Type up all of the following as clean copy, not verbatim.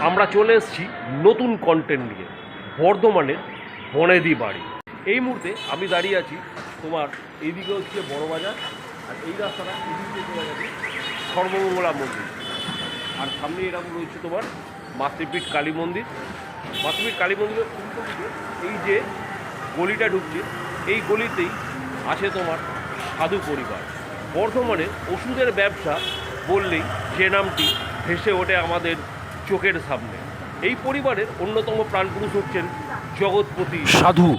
আমরা চলে এসেছি নতুন কন্টেন্ট নিয়ে বর্ধমানের বনেদি বাড়ি। এই মুহূর্তে আমি দাঁড়িয়ে আছি তোমার এইদিকে হচ্ছে বড় বাজার, আর এই রাস্তাটা এদিকে চলে গেছে সর্বমঙ্গলা মন্দির, আর সামনে এরকম রয়েছে তোমার মাতৃপীঠ কালী মন্দির। মাতৃপীঠ কালী মন্দিরের উল্টো দিকে এই যে গলিটা ঢুকছে, এই গলিতেই আছে তোমার সাধু পরিবার। বর্ধমানের ওষুধের ব্যবসা বললেই যে নামটি ভেসে ওঠে আমাদের চোখের সামনে। এই পরিবারের অন্যতম প্রাণপুরুষ হচ্ছেন জগৎপতি সাধু।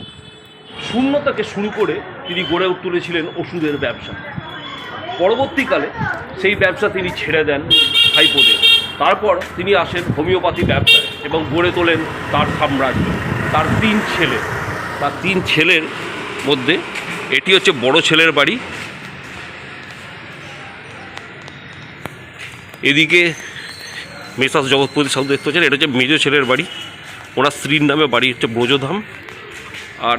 শূন্য থেকে শুরু করে তিনি গড়ে তুলেছিলেন ওষুধের ব্যবসা। পরবর্তীকালে সেই ব্যবসা তিনি ছেড়ে দেন ভাইপোদের। তারপর তিনি আসেন হোমিওপ্যাথি ব্যবসায় এবং গড়ে তোলেন তার সাম্রাজ্য। তার তিন ছেলের মধ্যে এটি হচ্ছে বড় ছেলের বাড়ি। এদিকে মেসাস জগৎপতি সাধু দেখতে পাচ্ছেন, এটা হচ্ছে মেজো ছেলের বাড়ি। ওনার স্ত্রীর নামে বাড়ি হচ্ছে ব্রজধাম। আর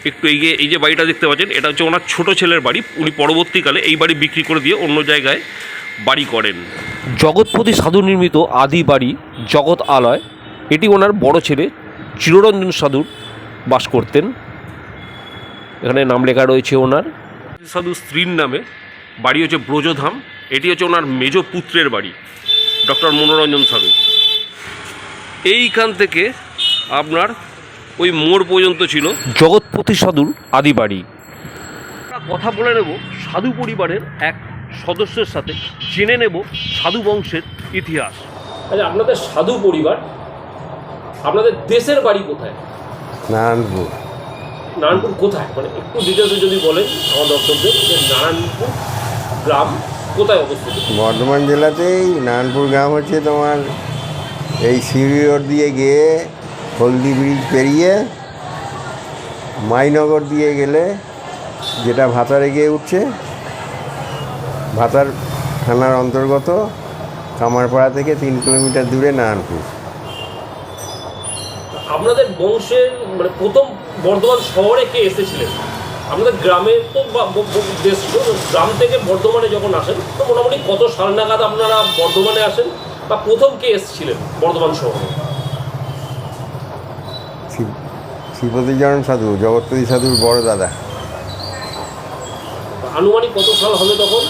একটু এই যে বাড়িটা দেখতে পাচ্ছেন, এটা হচ্ছে ওনার ছোট ছেলের বাড়ি। উনি পরবর্তীকালে এই বাড়ি বিক্রি করে দিয়ে অন্য জায়গায় বাড়ি করেন। জগৎপতি সাধু নির্মিত আদি বাড়ি জগৎ আলয়, এটি ওনার বড় ছেলে চিররঞ্জন সাধুর বাস করতেন। এখানে নাম লেখা রয়েছে ওনার। সাধু স্ত্রীর নামে বাড়ি হচ্ছে ব্রজধাম, এটি হচ্ছে ওনার মেজ পুত্রের বাড়ি ডক্টর মনোরঞ্জন সাধু। এইখান থেকে আপনার ওই মোড় পর্যন্ত ছিল জগৎপতি সাধুর আদি বাড়ি। কথা বলে নেব সাধু পরিবারের এক সদস্যের সাথে, জেনে নেব সাধু বংশের ইতিহাস। আচ্ছা, আপনাদের সাধু পরিবার, আপনাদের দেশের বাড়ি কোথায়? নারায়ণপুর। নারায়ণপুর কোথায়, মানে একটু ডিটেলসে যদি বলেন আমার দর্শকদের, যে নারায়ণপুর গ্রাম কোথায় অবস্থিত? বর্ধমান জেলাতেই নারায়ণপুর গ্রাম হচ্ছে তোমার এই সিঁড়ি রোড দিয়ে গিয়ে হলদি ব্রিজ পেরিয়ে মাইনগর দিয়ে গেলে যেটা ভাতারে গিয়ে উঠছে, ভাতার থানার অন্তর্গত কামারপাড়া থেকে 3 কিলোমিটার দূরে নারায়ণপুর। আপনাদের বংশের মানে প্রথম বর্ধমান শহরে কে এসেছিলেন? আমাদের গ্রামে তো দেশ, গ্রাম থেকে বর্ধমানে যখন আসেন তো মোটামুটি কত সাল নাগাদ আপনারা বর্ধমানে আসেন, বা প্রথম কে এসেছিলেন বর্ধমান শহরে? শ্রীপতিচরণ সাধু, জগৎপতি সাধুর বড় দাদা। আনুমানিক কত সাল হবে তখন?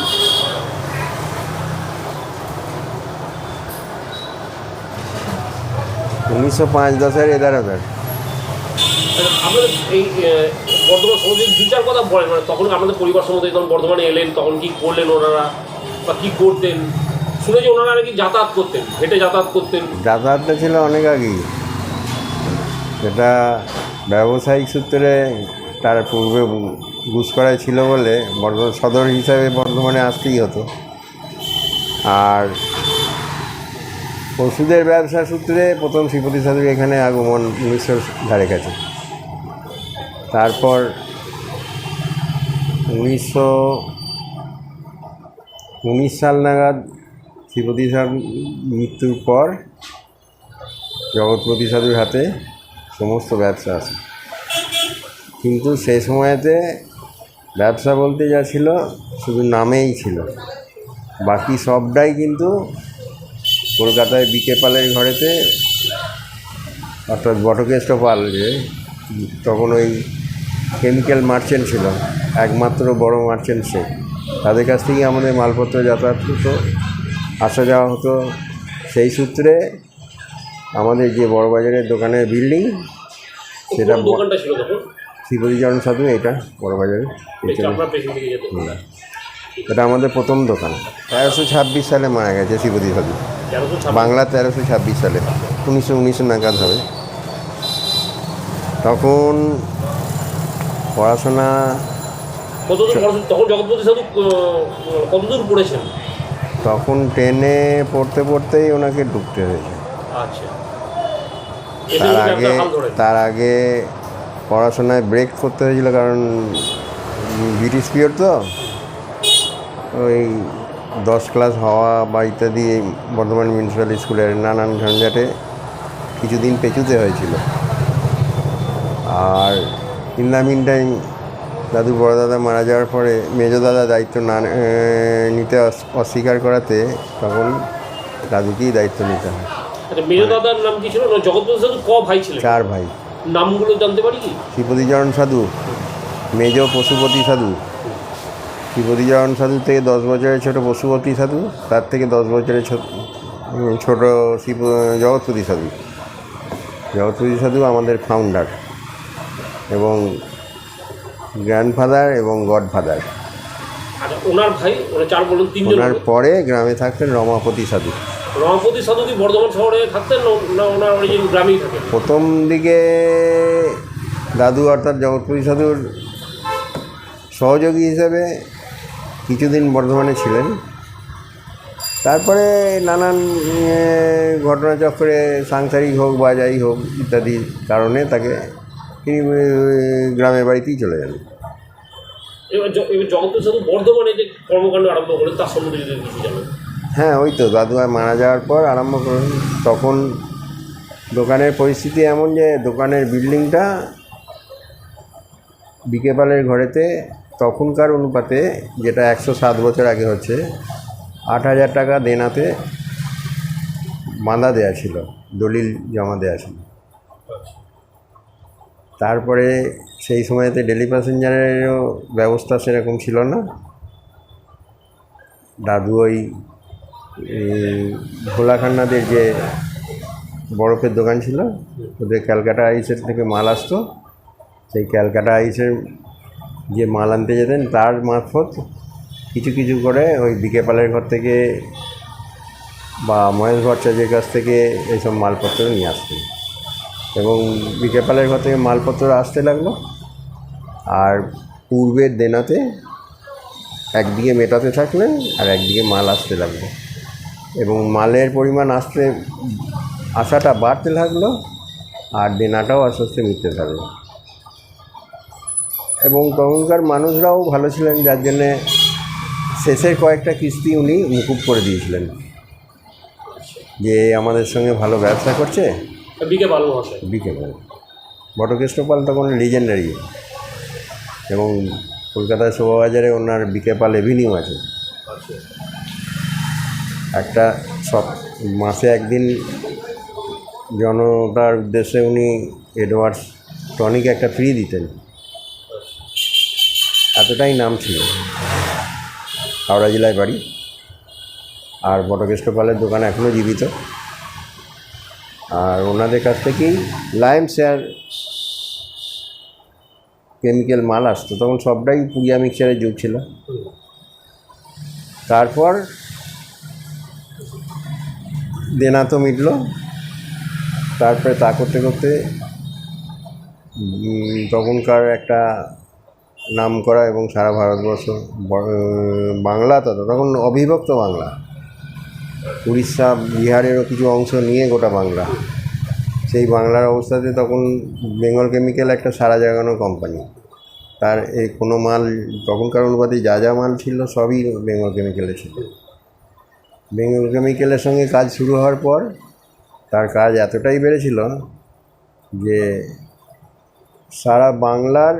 উনিশশো 5-10 11,000। আপনাদের এই বর্ধমান সম্বন্ধে বিচার কথা বলেন, মানে তখন আপনাদের পরিবার সম্বন্ধে যখন বর্ধমানে এলেন তখন কি করলেন ওনারা, বা কী করতেন? শুনেছি ওনারা নাকি যাতায়াত করতেন, হেঁটে যাতায়াত করতেন। যাতায়াতটা ছিল অনেক আগেই, সেটা ব্যবসায়িক সূত্রে তার পূর্বে গুসকরায় ছিল বলে বর্ধমান সদর হিসাবে বর্ধমানে আসতেই হতো। আর ওষুধের ব্যবসা সূত্রে প্রথম শ্রীপতি সাধুর এখানে আগমন 1900 ধারে কাছে। তারপর 1919 সাল নাগাদ শ্রীপতি সাধুর মৃত্যুর পর জগৎপতি সাধুর হাতে সমস্ত ব্যবসা আছে। কিন্তু সেই সময়তে ব্যবসা বলতে যা ছিল শুধু নামেই ছিল, বাকি সবটাই কিন্তু কলকাতায় বিকে পালের ঘরেতে, অর্থাৎ বটকেষ্ট পাল, যে তখন ওই কেমিক্যাল মার্চেন্ট ছিল, একমাত্র বড় মার্চেন্ট সে, তাদের কাছ থেকেই আমাদের মালপত্র যাতায়াত হতো, আসা যাওয়া হতো। সেই সূত্রে আমাদের যে বড় বাজারের দোকানের বিল্ডিং, সেটা শ্রীপতিচরণ সাধু, এটা বড় বাজারে, এটা আমাদের প্রথম দোকান। 1326 সালে মারা গেছে শ্রীপতি সাধু, বাংলা 1326 সালে, 1919 নাগাদ হবে। তখন পড়াশোনা, তখন জগৎপতি সাধু কতদূর পড়েছেন? তখন 10-এ পড়তে পড়তেই ওনাকে ঢুকতে হয়েছে। আচ্ছা, তার আগে পড়াশোনায় ব্রেক করতে হয়েছিল, কারণ ব্রিটিশ পিরিয়ড তো, ওই 10 ক্লাস হওয়া বা ইত্যাদি বর্ধমান মিউনিসিপ্যাল স্কুলের নানান ঝঞ্ঝাটে কিছুদিন পেছুতে হয়েছিল। আর ইন দ্য মিন টাইম দাদু বড় দাদা মারা যাওয়ার পরে মেজো দাদা দায়িত্ব না নিতে অস্বীকার করাতে তখন দাদুকেই দায়িত্ব নিতে হয়। আচ্ছা, মেজো দাদার নাম কি ছিল? জগৎপ্রসাদ সাধু ক ভাই ছিলেন? 4 ভাই। নামগুলো জানতে পারি কি? শ্রীপতিচরণ সাধু, মেজ পশুপতি সাধু, শ্রীপতিচরণ সাধু থেকে 10 বছরের ছোট পশুপতি সাধু, তার থেকে 10 বছরের ছোট জগৎপতি সাধু। জগৎপতি সাধু আমাদের ফাউন্ডার এবং গ্র্যান্ডফাদার এবং গডফাদার। আচ্ছা, ওনার ভাই, ওরা 4 বলুন, 3 জন। ওনার পরে গ্রামে থাকতেন রমাপতি সাধু। রমাপতি সাধু কি বর্ধমান শহরে থাকতেন না ওনার অরিজিন গ্রামেই থাকেন? প্রথম দিকে দাদু অর্থাৎ জগৎপতি সাধুর সহযোগী হিসেবে কিছুদিন বর্ধমানে ছিলেন। তারপরে নানান ঘটনাচক্রে সাংসারিক হোক বা যাই হোক ইত্যাদি কারণে তিনি গ্রামের বাড়িতেই চলে যান। এবার জগৎপ্রসাদ সাধু বর্ধমানে যে কর্মকাণ্ড আরম্ভ করলেন তার সম্বন্ধে যদি কিছু জানেন। হ্যাঁ, ওই তো দাদু মারা যাওয়ার পর আরম্ভ করেন। তখন দোকানের পরিস্থিতি এমন যে দোকানের বিল্ডিংটা বিকে পালের ঘরেতে তখনকার অনুপাতে, যেটা 107 বছর আগে হচ্ছে, 8,000 টাকা দেনাতে বাঁধা দেওয়া ছিল, দলিল জমা দেওয়া ছিল। তারপরে সেই সময়তে ডেলি প্যাসেঞ্জারেরও ব্যবস্থা সেরকম ছিল না। দাদু ওই ভোলা খান্নাদের যে বরফের দোকান ছিল, ওদের ক্যালকাটা আইসের থেকে মাল আসতো, সেই ক্যালকাটা আইসের যে মাল আনতে যেতেন তার মারফত কিছু কিছু করে ওই বিকেপালের ঘর থেকে বা মহেশ ভট্টাচার্যের কাছ থেকে এইসব মালপত্র নিয়ে আসতেন এবং বিকেপালের ঘর থেকে মালপত্র আসতে লাগলো। আর পূর্বের দেনাতে একদিকে মেটাতে থাকলেন আর একদিকে মাল আসতে লাগলো এবং মালের পরিমাণ আসাটা বাড়তে লাগলো আর দেনাটাও আস্তে আস্তে মিটতে থাকলো। এবং তখনকার মানুষরাও ভালো ছিলেন, যার জন্যে শেষের কয়েকটা কিস্তি উনি মুকুব করে দিয়েছিলেন, যে আমাদের সঙ্গে ভালো ব্যবসা করছে। বিকেপাল বটকেষ্টপাল তখন লিজেন্ডারি, এবং কলকাতার শোভাবাজারে ওনার বিকেপাল এভিনিউ আছে। একটা মাসে একদিন জনতার উদ্দেশ্যে উনি এডওয়ার্ডস টনিক একটা ফ্রি দিতেন, এতটাই নাম ছিল। হাওড়া জেলায় বাড়ি, আর বটকেষ্টপালের দোকান এখনও জীবিত। আর ওনাদের কাছ থেকেই লাইম শেয়ার কেমিক্যাল মাল আসতো, তখন সবটাই পুরিয়া মিক্সচারের যুগ ছিল। তারপর দেনা তো মিটল, তারপরে তা করতে করতে তখনকার একটা নাম করা এবং সারা ভারতবর্ষ বাংলা, তখন অবিভক্ত বাংলা, উড়িষ্যা বিহারেরও কিছু অংশ নিয়ে গোটা বাংলা, সেই বাংলার অবস্থাতে তখন বেঙ্গল কেমিক্যাল একটা সারা জাগানো কোম্পানি। তার এই কোনো মাল তখনকার অনুপাতে যা যা মাল ছিল সবই বেঙ্গল কেমিক্যালে ছিল। বেঙ্গল কেমিক্যালের সঙ্গে কাজ শুরু হওয়ার পর তার কাজ এতটাই বেড়েছিল যে সারা বাংলার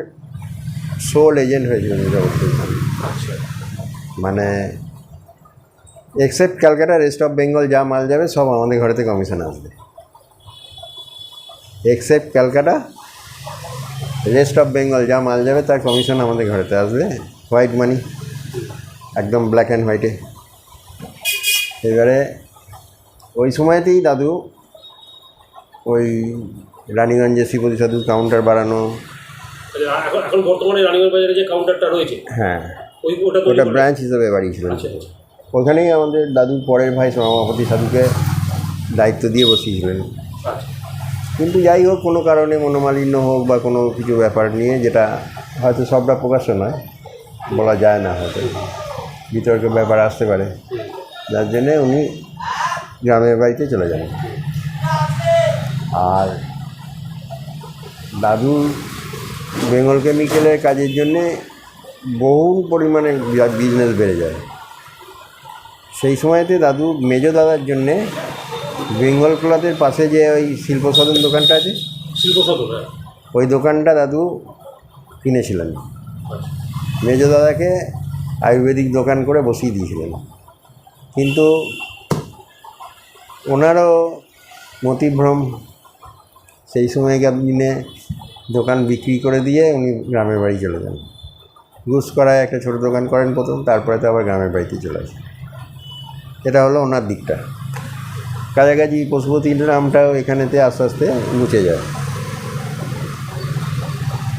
সোল এজেন্ট হয়েছিল মানে except Calcutta, rest of Bengal যা মাল যাবে সব আমাদের ঘরেতে কমিশন আসবে। Except Calcutta, rest of Bengal যা মাল যাবে তার কমিশন আমাদের ঘরেতে আসবে, হোয়াইট মানি, একদম ব্ল্যাক অ্যান্ড হোয়াইটে। এবারে ওই সময়তেই দাদু ওই রানীগঞ্জে শ্রীপতি সাধুর কাউন্টার বাড়ানো। এখন বর্তমানে রানীগঞ্জ বাজারে যে কাউন্টারটা রয়েছে, হ্যাঁ, ওটা ব্রাঞ্চ হিসেবে বাড়িয়েছিলেন। ওখানেই আমাদের দাদুর পরের ভাই রমাপতি সাধুকে দায়িত্ব দিয়ে বসিয়েছিলেন। কিন্তু যাই হোক, কোনো কারণে মনোমালিন্য হোক বা কোনো কিছু ব্যাপার নিয়ে, যেটা হয়তো সবটা প্রকাশ্য নয়, বলা যায় না, হয়তো বিতর্কের ব্যাপার আসতে পারে, যার জন্যে উনি গ্রামের বাড়িতে চলে যান। আর দাদুর বেঙ্গল কেমিক্যালের কাজের জন্যে বহু পরিমাণে বিজনেস বেড়ে যায়। সেই সময়তে দাদু মেজো দাদার জন্যে বেঙ্গল ক্লথের পাশে যে ওই শিল্প সদন দোকানটা আছে, ওই দোকানটা দাদু কিনেছিলেন। মেজো দাদাকে আয়ুর্বেদিক দোকান করে বসিয়ে দিয়েছিলেন। কিন্তু ওনারও মতিভ্রম, সেই সময়কার দিনে দোকান বিক্রি করে দিয়ে উনি গ্রামের বাড়ি চলে যান। গুসকরায় একটা ছোটো দোকান করেন প্রথম, তারপরে তো আবার গ্রামের বাড়িতে চলে আসেন। এটা হলো ওনার দিকটা। কাছাকাছি পশুপতির নামটাও এখানেতে আস্তে আস্তে মুছে যায়।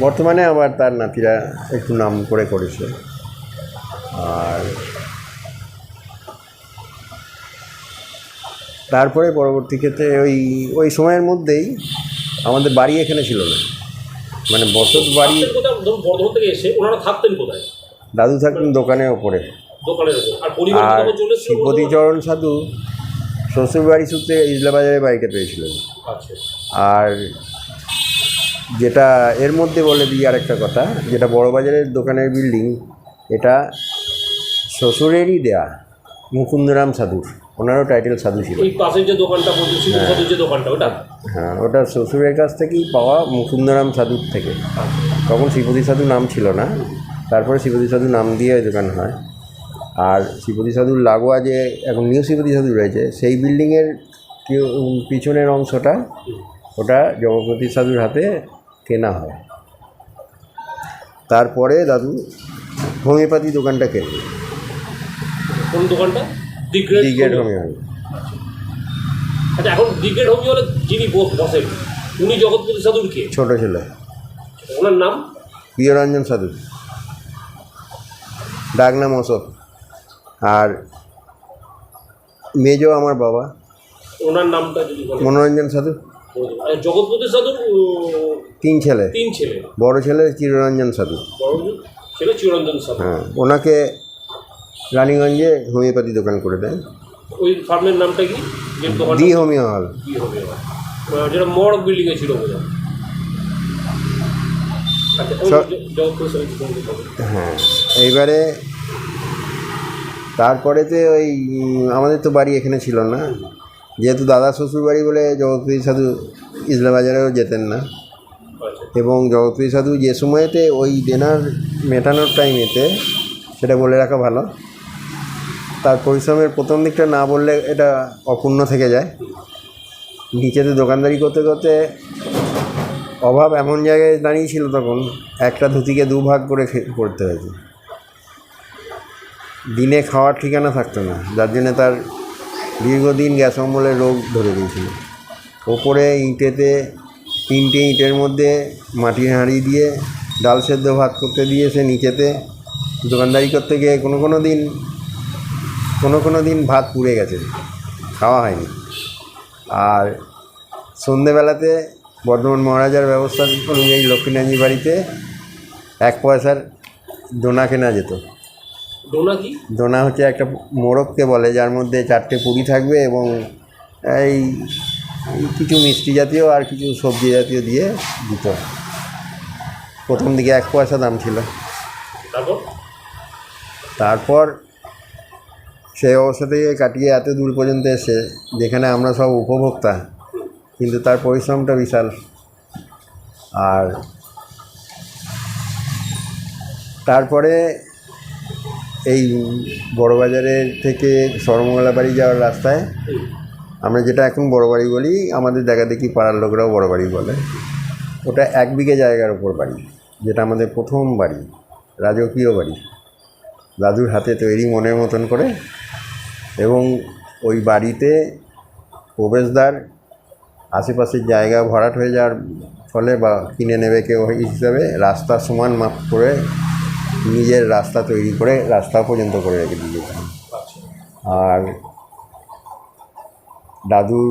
বর্তমানে আবার তার নাতিরা একটু নাম করেছে। আর তারপরে পরবর্তী ক্ষেত্রে ওই সময়ের মধ্যেই আমাদের বাড়ি এখানে ছিল না, মানে বসত বাড়ি। বর্ধমান থেকে এসে ওনারা থাকতেন কোথায়? দাদু থাকতেন দোকানের ওপরে। আর শ্রীপতিচরণ সাধু শ্বশুরবাড়ি সূত্রে ইসলাবাজারের বাড়িতে পেয়েছিলেন। আর যেটা এর মধ্যে বলে দিই আরেকটা কথা, যেটা বড়বাজারের দোকানের বিল্ডিং, এটা শ্বশুরেরই দেয়া, মুকুন্দরাম সাধুর। ওনারও টাইটেল সাধু ছিল। হ্যাঁ, ওটা শ্বশুরের কাছ থেকেই পাওয়া, মুকুন্দরাম সাধুর থেকে। তখন শ্রীপতি সাধু নাম ছিল না, তারপরে শ্রীপতি সাধু নাম দিয়ে দোকান হয়। আর শ্রীপতি সাধুর লাগোয়া যে এখন নিউ শ্রীপতি সাধু রয়েছে, সেই বিল্ডিংয়ের পিছনের অংশটা ওটা জগৎপতি সাধুর হাতে কেনা হয়। তারপরে দাদু হোমিওপ্যাথি দোকানটা কেনে। কোন দোকানটা? দিগ্রেড হোমিওপ্যাথি। আচ্ছা, এখন দিগ্রেড হোমিও হলে যিনি বসেন উনি জগৎপতি সাধুর কে? ছোট ছেলে। ওনার নাম প্রিয়রঞ্জন সাধু, ডাক নাম অশোক। আর মেজো আমার বাবা, ওনার নামটা যদি মনোরঞ্জন সাধু। জগৎপতি সাধুর তিন ছেলে। বড় ছেলে চিররঞ্জন সাধু। ছেলে চিররঞ্জন সাধু। হ্যাঁ, ওনাকে রানীগঞ্জে হোমিওপ্যাথি দোকান করে দেয়। ওই ফার্মের নামটা কি? দি হোমিও হল, যেটা মড়ক বিল্ডিংয়ে ছিল বোধ হয়। হ্যাঁ, এইবারে তারপরেতে ওই আমাদের তো বাড়ি এখানে ছিল না, যেহেতু দাদা শ্বশুর বাড়ি বলে জগৎপতি সাধু ইসলামবাজারেও যেতেন না। এবং জগৎপতি সাধু যে সময়তে ওই দেনার মেটানোর টাইমেতে, সেটা বলে রাখা ভালো, তার পরিশ্রমের প্রথম দিকটা না বললে এটা অপূর্ণ থেকে যায়। নিচেতে দোকানদারি করতে করতে অভাব এমন জায়গায় দাঁড়িয়েছিল, তখন একটা ধুতিকে দুভাগ করে করতে হয়েছে। দিনে খাওয়ার ঠিকানা থাকতো না, যার জন্যে তার দীর্ঘদিন গ্যাস অম্বলের রোগ ধরে দিয়েছিল। ওপরে ইটেতে 3টে ইটের মধ্যে মাটির হাঁড়ি দিয়ে ডাল সেদ্ধ ভাত করতে দিয়ে সে নিচেতে দোকানদারি করতে গিয়ে কোনো দিন ভাত পুড়ে গেছে, খাওয়া হয়নি। আর সন্ধেবেলাতে বর্ধমান মহারাজার ব্যবস্থা অনুযায়ী লক্ষ্মীনাথজি বাড়িতে 1 পয়সার দোনা কেনা যেত। দোনা হচ্ছে একটা মোড়ককে বলে, যার মধ্যে 4টে পুরি থাকবে এবং এই কিছু মিষ্টি জাতীয় আর কিছু সবজি জাতীয় দিয়ে দিত। প্রথম দিকে 1 পয়সা দাম ছিল। তারপর সেই অবস্থা থেকে কাটিয়ে এত দূর পর্যন্ত এসে, যেখানে আমরা সব উপভোক্তা, কিন্তু তার পরিশ্রমটা বিশাল। আর তারপরে এই বড়বাজারের থেকে সরমঙ্গলা বাড়ি যাওয়ার রাস্তায়, আমরা যেটা এখন বড় বাড়ি বলি, আমাদের দেখাদেখি পাড়ার লোকরাও বড় বাড়ি বলে, ওটা 1 বিঘে জায়গার ওপর বাড়ি, যেটা আমাদের প্রথম বাড়ি, রাজকীয় বাড়ি, দাদুর হাতে তৈরি মনের মতন করে। এবং ওই বাড়িতে প্রবেশদ্বার, আশেপাশের জায়গা ভরাট হয়ে যাওয়ার ফলে বা কিনে নেবে কেউ হিসাবে রাস্তা সমান মাপ করে নিজের রাস্তা তৈরি করে রাস্তা পর্যন্ত করে রেখে দিয়েছেন। আর দাদুর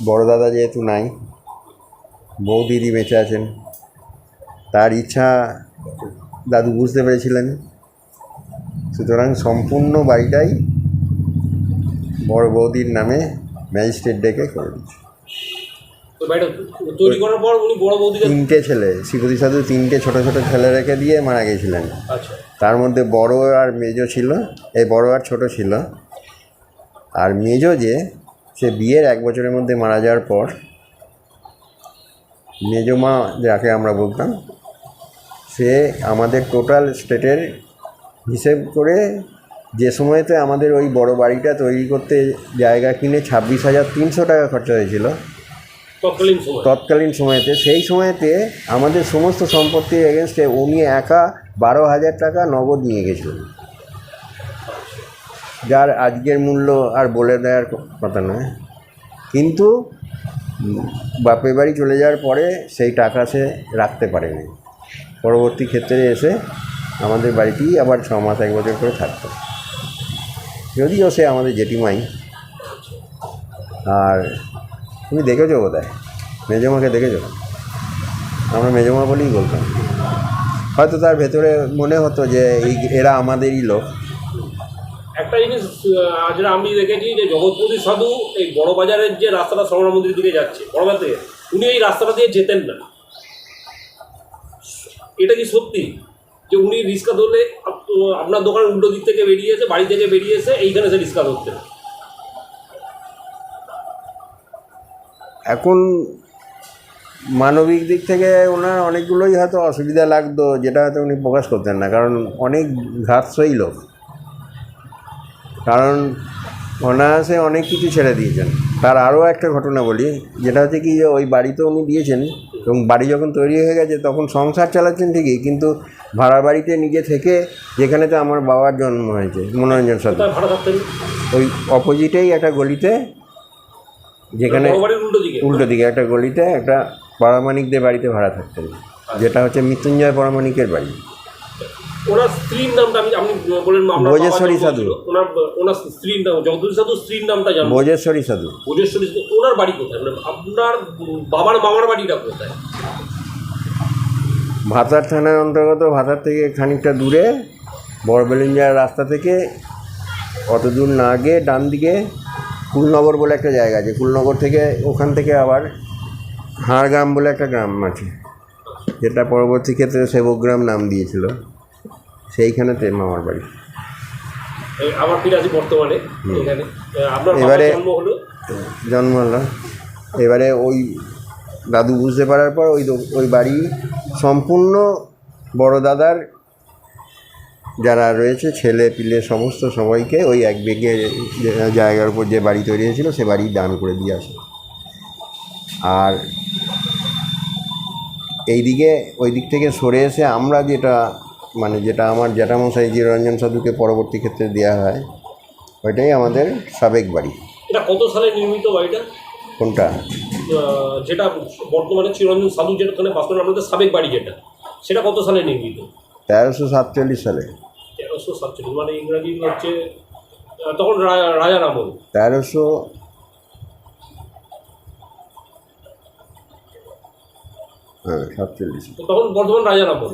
বড় দাদা যেহেতু নাই, বৌদিদি বেঁচে আছেন, তার ইচ্ছা দাদু বুঝতে পেরেছিলেন, সুতরাং সম্পূর্ণ বাড়িটাই বড় বৌদির নামে ম্যাজিস্ট্রেট ডেকে করে দিচ্ছে। তৈরি করার পর উনি বড় বৌদি 3টে ছেলে, শ্রীপতি সাধু 3টে ছোটো ছোটো ছেলে রেখে দিয়ে মারা গিয়েছিলেন। তার মধ্যে বড় আর মেজো ছিল, এই বড় আর ছোট ছিল। আর মেজো যে, সে বিয়ের 1 বছরের মধ্যে মারা যাওয়ার পর মেজো মা যাকে আমরা বলতাম, সে আমাদের টোটাল স্টেটের হিসেব করে যে সময়তে আমাদের ওই বড় বাড়িটা তৈরি করতে জায়গা কিনে 26,300 টাকা খরচা হয়েছিল তৎকালীন সময়তে। সেই সময়তে আমাদের সমস্ত সম্পত্তির এগেনস্টে উনি একা 12,000 টাকা নগদ নিয়ে গেছিলেন, যার আজকের মূল্য আর বলে দেওয়ার কথা নয়। কিন্তু বাপের বাড়ি চলে যাওয়ার পরে সেই টাকা সে রাখতে পারেনি। পরবর্তী ক্ষেত্রে এসে আমাদের বাড়িতেই আবার 6 মাস 1 বছর করে থাকতো, যদিও সে আমাদের জেঠিমাই। আর তুমি দেখেছো বোধহয়, মেজমাকে দেখেছো? আমরা মেজমা বলেই বলতাম। হয়তো তার ভেতরে মনে হতো যে এরা আমাদেরই লোক। একটা জিনিস যেটা আমি দেখেছি যে জগৎপতি সাধু এই বড় বাজারের যে রাস্তাটা শ্রবণ মন্দিরের দিকে যাচ্ছে বড়বাজার থেকে, উনি এই রাস্তাটা দিয়ে যেতেন না। এটা কি সত্যি যে উনি রিক্সা ধরলে আপনার দোকানের উল্টো দিক থেকে বেরিয়ে এসে, বাড়ি থেকে বেরিয়ে এসে এইখানে সে রিক্সা ধরতেন? এখন মানবিক দিক থেকে ওনার অনেকগুলোই হয়তো অসুবিধা লাগতো, যেটা হয়তো উনি প্রকাশ করতেন না, কারণ অনেক ঘাতসই লোক। কারণ অনায়াসে অনেক কিছু ছেড়ে দিয়েছেন। তার আরও একটা ঘটনা বলি, যেটা হচ্ছে কি, যে ওই বাড়িতে উনি দিয়েছেন এবং বাড়ি যখন তৈরি হয়ে গেছে তখন সংসার চালাচ্ছেন ঠিকই, কিন্তু ভাড়া বাড়িতে নিজে থেকে, যেখানেতে আমার বাবার জন্ম হয়েছে, মনোরঞ্জন সাথে, ওই অপোজিটেই একটা গলিতে, যেখানে উল্টো দিকে একটা গলিতে একটা পরামানিকদের বাড়িতে ভাড়া থাকতেন, যেটা হচ্ছে মৃত্যুঞ্জয় পরামানিকের বাড়ি। ওনার স্ত্রীর নামটা আপনি বলেন? ভোজেশ্বরী সাধু। ওনার স্ত্রীর নাম জগদীশ সাধু, স্ত্রীর নামটা জানেন? ভোজেশ্বরী সাধু। ভোজেশ্বরী সাধু। ওনার বাড়ি কোথায়? মানে আপনার বাবার মামার বাড়িটা কোথায়? ভাতার থানার অন্তর্গত। ভাতার থেকে খানিকটা দূরে, বড়বেলিঞ্জার রাস্তা থেকে অত দূর না গিয়ে ডান দিকে কুলনগর বলে একটা জায়গা আছে। কুলনগর থেকে, ওখান থেকে আবার হাড়গ্রাম বলে একটা গ্রাম আছে, যেটা পরবর্তী ক্ষেত্রে সেবকগ্রাম নাম দিয়েছিল, সেইখানেতে মামার বাড়ি। আমার ফিরে আছি বর্তমানে এখানে। এবারে জন্ম হলো। এবারে ওই দাদু বুঝতে পারার পর ওই বাড়ি সম্পূর্ণ বড় দাদার যারা রয়েছে, ছেলে পিলে সমস্ত সবাইকে ওই 1 বিঘে জায়গার উপর যে বাড়ি তৈরি হয়েছিল সে বাড়ি দান করে দিয়ে আসে। আর এই দিকে, ওই দিক থেকে সরে এসে আমরা যেটা আমার জ্যাঠামশাই চিররঞ্জন সাধুকে পরবর্তী ক্ষেত্রে দেওয়া হয়, ওইটাই আমাদের সাবেক বাড়ি। এটা কত সালে নির্মিত বাড়িটা? কোনটা? যেটা বর্তমানে চিররঞ্জন সাধু যেখানে বাস করেন, আমাদের সাবেক বাড়ি যেটা, সেটা কত সালে নির্মিত? 1347 সালে। 1347 মানে ইংরাজি হচ্ছে তখন রাজার আমল। 1347। তখন বর্তমান রাজার আমল।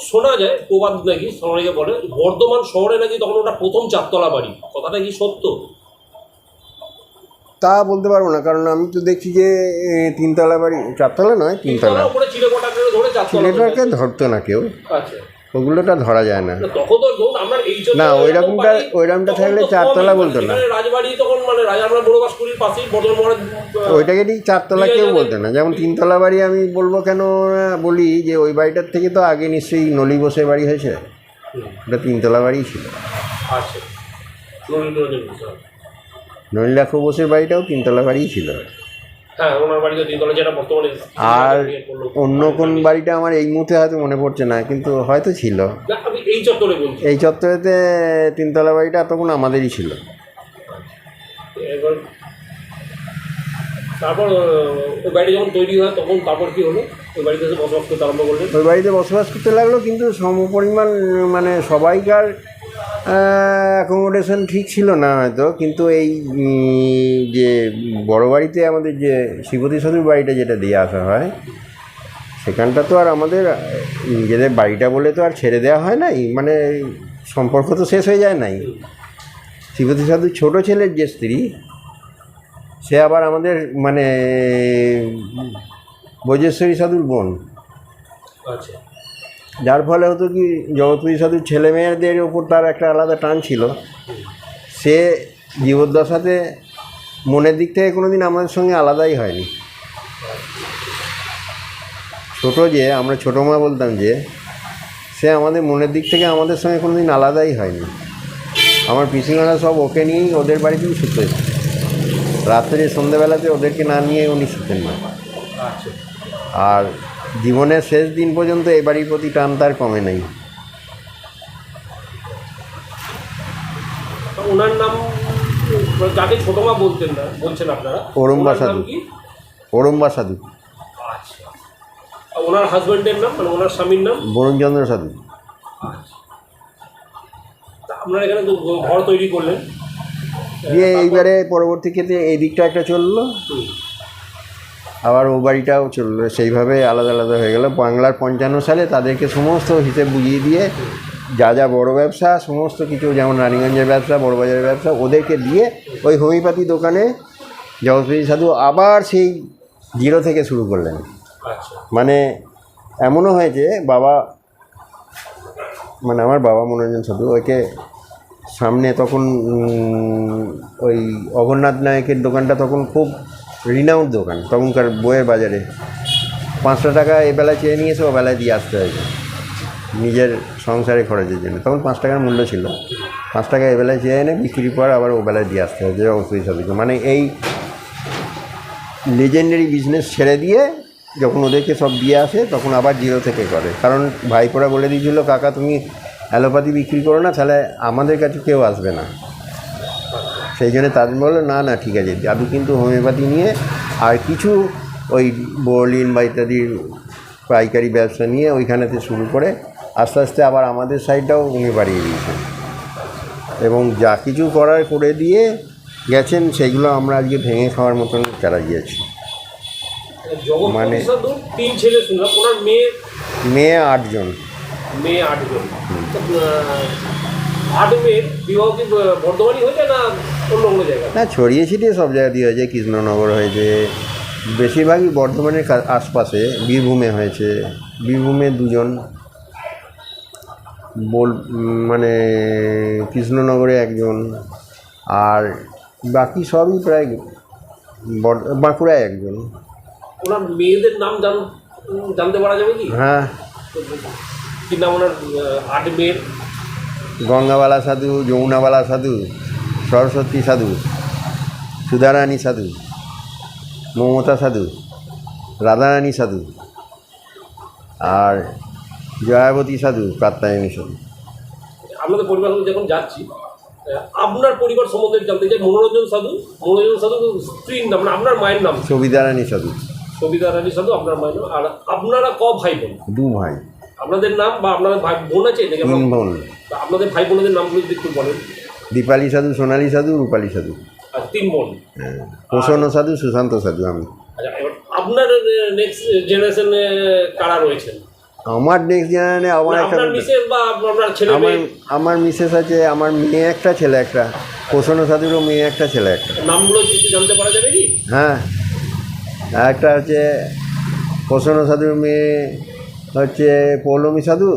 শোনা যায় প্রবাদ নাকি সবাইকে বলে বর্ধমান শহরে নাকি তখন ওটা প্রথম 4তলা বাড়ি। কথাটা কি সত্য? তা বলতে পারবো না, কারণ আমি তো দেখছি যে 3তলা বাড়ি। 4তলা নয়, 3তলা। চিলেটাকে ধরতো না কেউ। আচ্ছা, ওগুলোটা ধরা যায় না। না, ওইরকমটা থাকলে 4তলা বলতো না। ওইটাকে ঠিক 4তলা কেউ বলতো না। যেমন 3তলা বাড়ি আমি বলবো কেন বলি, যে ওই বাড়িটার থেকে তো আগে নিশ্চয়ই নলি বসে বাড়ি হয়েছে, ওটা 3তলা বাড়িই ছিল। নলিলাক্ষ বোসের বাড়িটাও 3তলা বাড়িই ছিল। আর অন্য কোন বাড়িটা আমার এই মুহূর্তে হয়তো মনে পড়ছে না, কিন্তু হয়তো ছিল। এই চত্বরেতে 3তলা বাড়িটা তখন আমাদেরই ছিল। তারপর ওই বাড়িটা যখন তৈরি হয় তখন তারপর কি হলো? ওই বাড়িতে বসবাস করতে আরম্ভ করলেন? ওই বাড়িতে বসবাস করতে লাগলো, কিন্তু সমপরিমাণ মানে সবাইকার অ্যাকোমোডেশন ঠিক ছিল না হয়তো। কিন্তু এই যে বড় বাড়িতে আমাদের যে শিবতী সাধুর বাড়িটা যেটা দিয়ে আসা হয়, সেখানটা তো আর আমাদের নিজেদের বাড়িটা বলে তো আর ছেড়ে দেওয়া হয় নাই, মানে সম্পর্ক তো শেষ হয়ে যায় নাই। শিবতী সাধুর ছোটো ছেলের যে স্ত্রী, সে আবার আমাদের মানে ভোজেশ্বরী সাধুর বোন। আচ্ছা। যার ফলে হতো কি, জগৎপতি সাধুর ছেলে মেয়েদের ওপর তার একটা আলাদা টান ছিল। সে জীবদ্দশাতে মনের দিক থেকে কোনো দিন আমাদের সঙ্গে আলাদাই হয়নি। আমরা ছোটো মা বলতাম যে, সে আমাদের মনের দিক থেকে আমাদের সঙ্গে কোনোদিন আলাদাই হয়নি। আমার পিসিমারা সব ওকে নিয়েই ওদের বাড়িতেই শুতে, রাত্রে সন্ধ্যেবেলাতে ওদেরকে না নিয়ে উনি শুতেন না। আচ্ছা, আর জীবনের শেষ দিন পর্যন্ত এ বাড়ির প্রতি টান তার কমে নাই। ওনার নাম যাকে ছোট মা বলতেন না বলছেন আপনারা, ওরম্বা ওনার নাম সাধু। কি? ওরম্বা সাধু। আচ্ছা, আর ওনার হাজবেন্ডের নাম, মানে ওনার স্বামীর নাম? বরুণচন্দ্র সাধু। আচ্ছা, তা আপনারা এখানে তো ঘর তৈরি করলেন, দিয়ে এইবারে পরবর্তী ক্ষেত্রে এই দিকটা একটা চললো, আবার ও বাড়িটাও চললো, সেইভাবে আলাদা আলাদা হয়ে গেল। বাংলার 55 সালে তাদেরকে সমস্ত হিসেব বুঝিয়ে দিয়ে যা যা বড় ব্যবসা সমস্ত কিছু, যেমন রানীগঞ্জের ব্যবসা, বড়বাজারের ব্যবসা, ওদেরকে দিয়ে ওই হোমিওপ্যাথি দোকানে জগৎপতি সাধু আবার সেই জিরো থেকে শুরু করলেন। আচ্ছা, মানে এমনও হয়েছে বাবা, মানে আমার বাবা মনোরঞ্জন সাধু, ওকে সামনে তখন ওই অঘরনাথ নায়কের দোকানটা তখন খুব রিনাউন্ড দোকান তখনকার বইয়ের বাজারে। 5টা টাকা এবেলায় চেয়ে নিয়েছে, ও বেলায় দিয়ে আসতে হয়েছে নিজের সংসারে খরচের জন্য। তখন 5 টাকার মূল্য ছিল, 5 টাকা এবেলায় চেয়ে এনে বিক্রির পর আবার ও বেলায় দিয়ে আসতে হয়েছে জগৎপতি সাধুকে। মানে এই লেজেন্ডারি বিজনেস ছেড়ে দিয়ে যখন ওদেরকে সব দিয়ে আসে তখন আবার জিরো থেকে করে। কারণ ভাইপোরা বলে দিয়েছিল, কাকা তুমি অ্যালোপ্যাথি বিক্রি করো না, তাহলে আমাদের কাছে কেউ আসবে না। সেই জন্য তাদের বললো না না ঠিক আছে, আমি কিন্তু হোমিওপ্যাথি নিয়ে আর কিছু ওই বোরলিন বা ইত্যাদির পাইকারি ব্যবসা নিয়ে ওইখানেতে শুরু করে আস্তে আস্তে আবার আমাদের সাইডটাও উনি বাড়িয়ে দিয়েছেন এবং যা কিছু করার করে দিয়ে গেছেন সেগুলো আমরা আজকে ভেঙে খাওয়ার মতন চালা গিয়েছি। মানে 3 ছেলে শুনলাম, ওনার মেয়ে 8 জন। মেয়ে 8 জন। 8 মেয়ের বিবাহ কি বর্ধমানই হয়েছে না অন্য কোনো জায়গায়? না, ছড়িয়ে ছিটিয়ে সব জায়গা দিয়ে হয়েছে। কৃষ্ণনগর হয়েছে, বেশিরভাগই বর্ধমানের আশপাশে। বীরভূমে হয়েছে, বীরভূমে 2 জন, মানে কৃষ্ণনগরে 1 জন, আর বাকি সবই প্রায় বাঁকুড়ায় 1 জন। ওনার মেয়েদের নাম জানতে পারা যাবে কি? হ্যাঁ, কি নাম ওনার 8 মেয়ের? গঙ্গাবালা সাধু, যমুনাবালা সাধু, সরস্বতী সাধু, সুধারানী সাধু, মমতা সাধু, রাধারানী সাধু, আর জয়াবতী সাধু, কাত্যায়নী সাধু। আপনাদের পরিবার যখন যাচ্ছি, আপনার পরিবার সম্বন্ধে জানতে চাই। মনোরঞ্জন সাধু স্ত্রীর নাম, মানে আপনার মায়ের নাম? সবিতা রানী সাধু। সবিতা রানী সাধু আপনার মায়ের নাম। আর আপনারা ভাই বোন? 2 ভাই। আপনাদের নাম বা আপনাদের ভাই বোন আছে? 3 বোন। আপনাদের ভাই বোনদের নামগুলো যদি একটু বলেন। দীপালি সাধু, সোনালী সাধু, রূপালী সাধু। আর 3 বোন। প্রসন্ন সাধু, সুশান্ত সাধু, আমি। আচ্ছা, এবার আপনার নেক্সট জেনারেশনে কারা রয়েছেন? আমার নেক্সট জেনারেশনে আপনার মিসেস বা আপনার ছেলে? আমার মিসেস আছে, আমার মেয়ে একটা, ছেলে একটা। প্রসন্ন সাধুরও মেয়ে একটা, ছেলে একটা। নামগুলো কিছু জানতে পারা যাবে কি? হ্যাঁ, একটা হচ্ছে প্রসন্ন সাধুর মেয়ে হচ্ছে পৌলমী সাধু,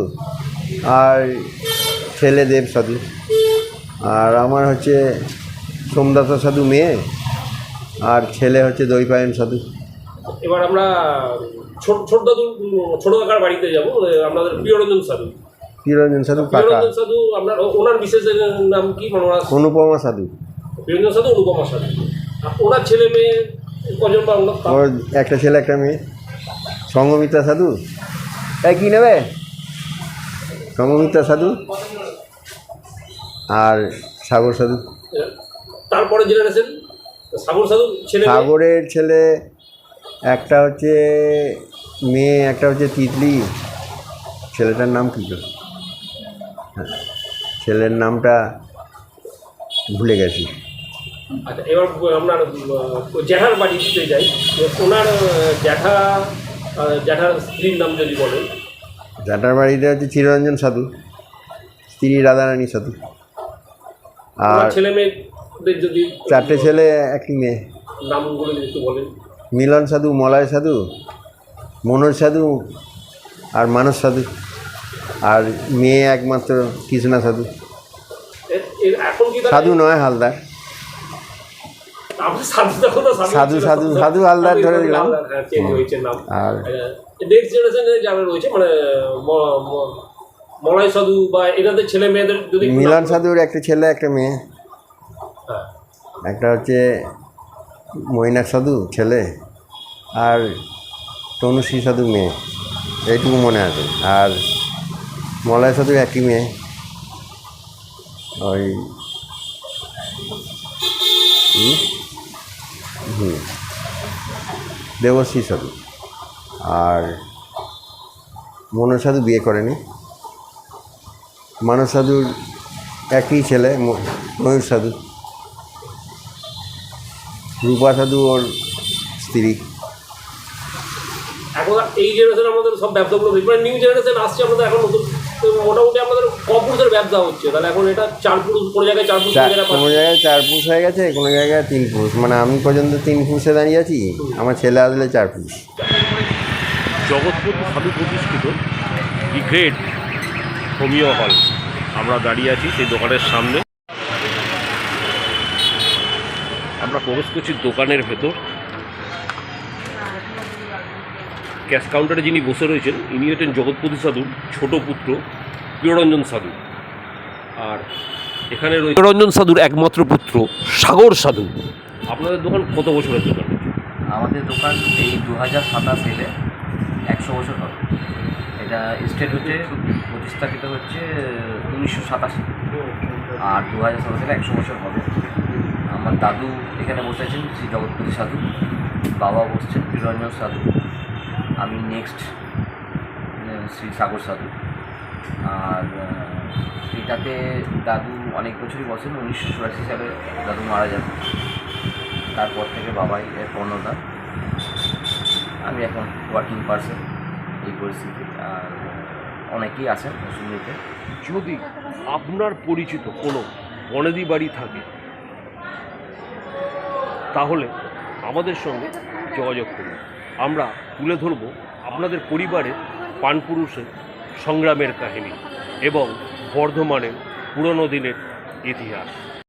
আর ছেলে দেব সাধু। আর আমার হচ্ছে সোমদাসা সাধু মেয়ে, আর ছেলে হচ্ছে দৈপায়ন সাধু। এবার আমরা ছোট কাকার বাড়িতে যাবো। আপনাদের প্রিয়রঞ্জন সাধু। প্রিয়রঞ্জন সাধু কাকা। প্রিয়রঞ্জন সাধু আপনার ওনার বিশেষের নাম কি? অনুপমা সাধু। প্রিয়রঞ্জন সাধু, অনুপমা সাধু। ওনার ছেলে মেয়ে কজন বা ওর একটা ছেলে একটা মেয়ে। সঙ্গমিত্রা সাধু, তাই কী নেবে? সঙ্গমিত্রা সাধু আর সাগর সাধু। তারপরে জেনারেশন সাগর সাধু ছেলে? সাগরের ছেলে একটা হচ্ছে মেয়ে, একটা হচ্ছে তিতলি। ছেলেটার নাম কী? হ্যাঁ, ছেলের নামটা ভুলে গেছি। আচ্ছা, এবার আপনার জ্যাঠার বাড়িতে যাই। ওনার জ্যাঠার স্ত্রীর নাম যদি বলেন। জ্যাঠার বাড়িতে হচ্ছে চিররঞ্জন সাধু, স্ত্রী রাধারানী সাধু। আর ছেলে মেয়েদের যদি? 4টে ছেলে, 1টি মেয়ে। নামগুলো যদি একটু বলেন। মিলন সাধু, মলয় সাধু, মনোজ সাধু, আর মানস সাধু। আর মেয়ে একমাত্র কৃষ্ণা সাধু। এখন কি সাধু নয়, হালদার। সাধু হালদার ধরে দিলাম। চেঞ্জ হয়েছে নাম। আর নেক্সট জেনারেশনে যারা রয়েছে, মানে মলয় সাধু বা এনাদের ছেলে মেয়েদের যদি মিলন সাধুর একটা ছেলে একটা মেয়ে, হ্যাঁ একটা হচ্ছে মৈনাক সাধু ছেলে আর তনুশ্রী সাধু মেয়ে, এইটুকু মনে আছে। আর মলয় সাধু একই মেয়ে, ওই দেবশ্রী সাধু। আর মনোজ সাধু বিয়ে করেনি। মানস সাধুর একই ছেলে ময়ূর সাধু। রূপা সাধু ওর স্ত্রী। এখন এই জেনারেশন আমাদের সব ব্যবসাগুলো মানে নিউ জেনারেশন আসছে আমাদের এখন নতুন, তো মোটামুটি আমাদের কপুরুষের ব্যবসা হচ্ছে, তাহলে এখন এটা 4 পুরুষ, কোনো জায়গায় 4 পুরুষ, কোনো জায়গায় 4 পুরুষ হয়ে গেছে, কোনো জায়গায় 3 পুরুষ। মানে আমি পর্যন্ত 3 পুরুষে দাঁড়িয়ে আছি, আমার ছেলে আসলে 4 পুরুষ। জগৎপুর সাধু প্রতিষ্ঠিত দি গ্রেট হোমিও হল, আমরা দাঁড়িয়ে আছি সেই দোকানের সামনে। আমরা প্রবেশ করছি দোকানের ভেতর। ক্যাশ কাউন্টারে যিনি বসে রয়েছেন ইনি হচ্ছেন জগৎপতি সাধুর ছোট পুত্র প্রিয়রঞ্জন সাধু। আর এখানে রয়েছে প্রিয়রঞ্জন সাধুর একমাত্র পুত্র সাগর সাধু। আপনাদের দোকান কত বছরের দোকান? আমাদের দোকান এই 2027 এলে 100 বছর হবে। এটা স্টেট হচ্ছে প্রতিস্থাপিত হচ্ছে 1987, আর 2027 সালে 100 বছর হবে। আমার দাদু এখানে বসেছেন শ্রী জগৎপতি সাধু, বাবা বসছেন প্রিয়রঞ্জন সাধু, আমি নেক্সট শ্রী সাগর সাধু। আর এটাতে দাদু অনেক বছরই বসেন। 1984 সালে দাদু মারা যান, তারপর থেকে বাবাই এর কর্ণধার। আমি এখন ওয়ার্কিং পারসন এই পরিস্থিতি। আর অনেকেই আছেন ওষুধ নিতে। যদি আপনার পরিচিত কোনো বনেদি বাড়ি থাকে তাহলে আমাদের সঙ্গে যোগাযোগ করুন। আমরা তুলে ধরব আপনাদের পরিবারের পানপুরুষের সংগ্রামের কাহিনী এবং বর্ধমানের পুরনো দিনের ইতিহাস।